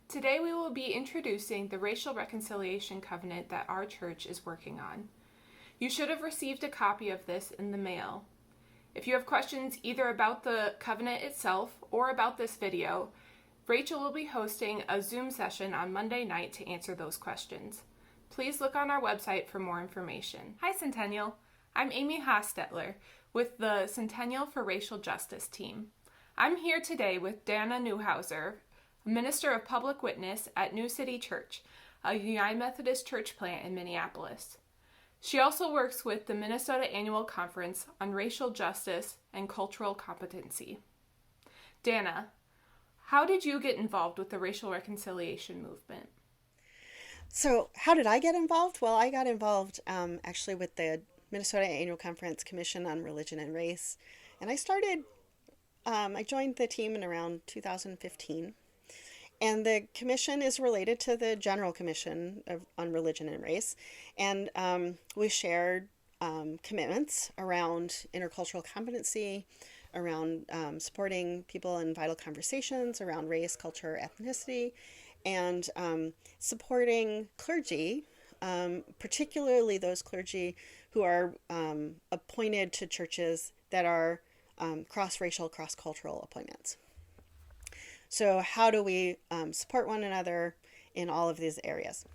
Today we will be introducing the Racial Reconciliation Covenant that our church is working on. You should have received a copy of this in the mail. If you have questions either about the covenant itself or about this video, Rachel will be hosting a Zoom session on Monday night to answer those questions. Please look on our website for more information. Hi Centennial, I'm Amy Hostetler with the Centennial for Racial Justice team. I'm here today with Dana Neuhauser, a minister of public witness at New City Church, a United Methodist Church plant in Minneapolis. She also works with the Minnesota Annual Conference on Racial Justice and Cultural Competency. Dana, how did you get involved with the racial reconciliation movement? So, how did I get involved? Well, I got involved actually with the Minnesota Annual Conference Commission on Religion and Race. And I joined the team in around 2015. And the commission is related to the General Commission on Religion and Race. And we shared commitments around intercultural competency, around supporting people in vital conversations around race, culture, ethnicity, and supporting clergy, particularly those clergy who are appointed to churches that are cross-racial, cross-cultural appointments. So how do we support one another in all of these areas?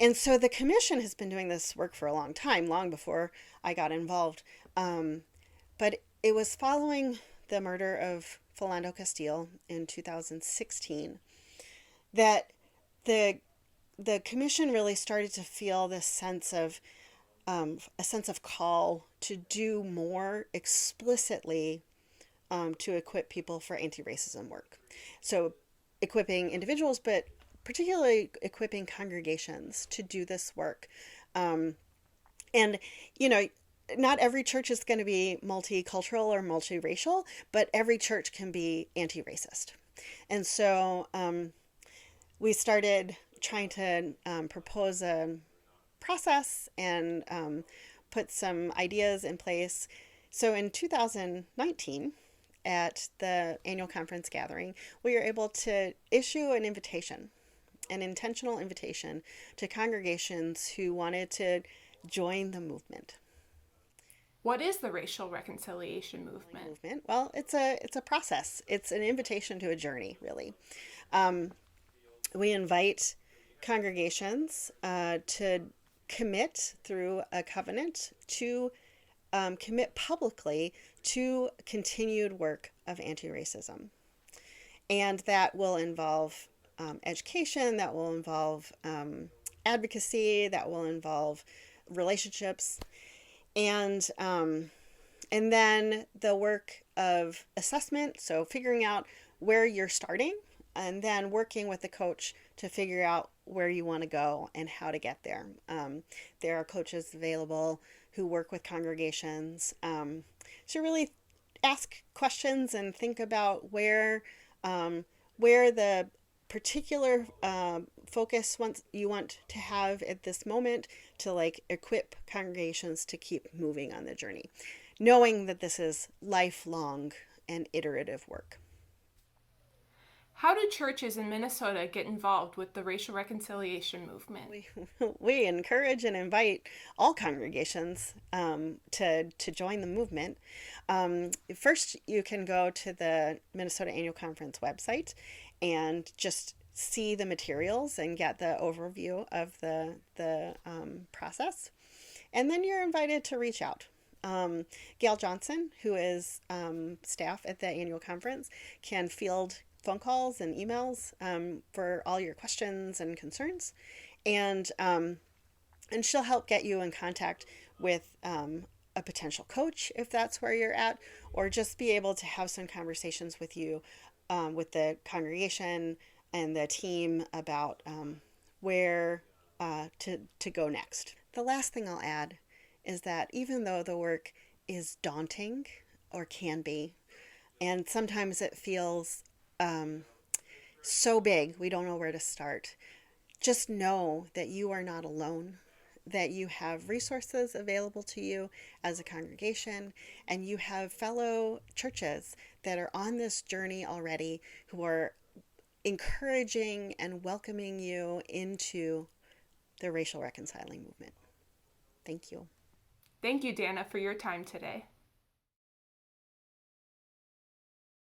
And so the commission has been doing this work for a long time, long before I got involved. But it was following the murder of Philando Castile in 2016 that the commission really started to feel this sense of a sense of call to do more explicitly to equip people for anti-racism work. So equipping individuals, but particularly equipping congregations to do this work. And, not every church is going to be multicultural or multiracial, but every church can be anti-racist. And so we started trying to propose a process and put some ideas in place. So in 2019, at the annual conference gathering, we were able to issue an intentional invitation to congregations who wanted to join the movement. What is the racial reconciliation movement? Well, it's a process. It's an invitation to a journey, really. We invite congregations to commit through a covenant to commit publicly to continued work of anti-racism. And that will involve education, that will involve advocacy, that will involve relationships, and then the work of assessment, so figuring out where you're starting, and then working with the coach to figure out where you want to go and how to get there. There are coaches available who work with congregations to really ask questions and think about where the particular focus you want to have at this moment to equip congregations to keep moving on the journey, knowing that this is lifelong and iterative work. How do churches in Minnesota get involved with the racial reconciliation movement? We encourage and invite all congregations to join the movement. First, you can go to the Minnesota Annual Conference website and just see the materials and get the overview of the process. And then you're invited to reach out. Gail Johnson, who is staff at the annual conference, can field phone calls and emails for all your questions and concerns, and she'll help get you in contact with a potential coach if that's where you're at, or just be able to have some conversations with you with the congregation and the team about where to go next. The last thing I'll add is that even though the work is daunting, or can be, and sometimes it feels so big we don't know where to start, just know that you are not alone, that you have resources available to you as a congregation, and you have fellow churches that are on this journey already who are encouraging and welcoming you into the racial reconciling movement. Thank you. Thank you, Dana, for your time today.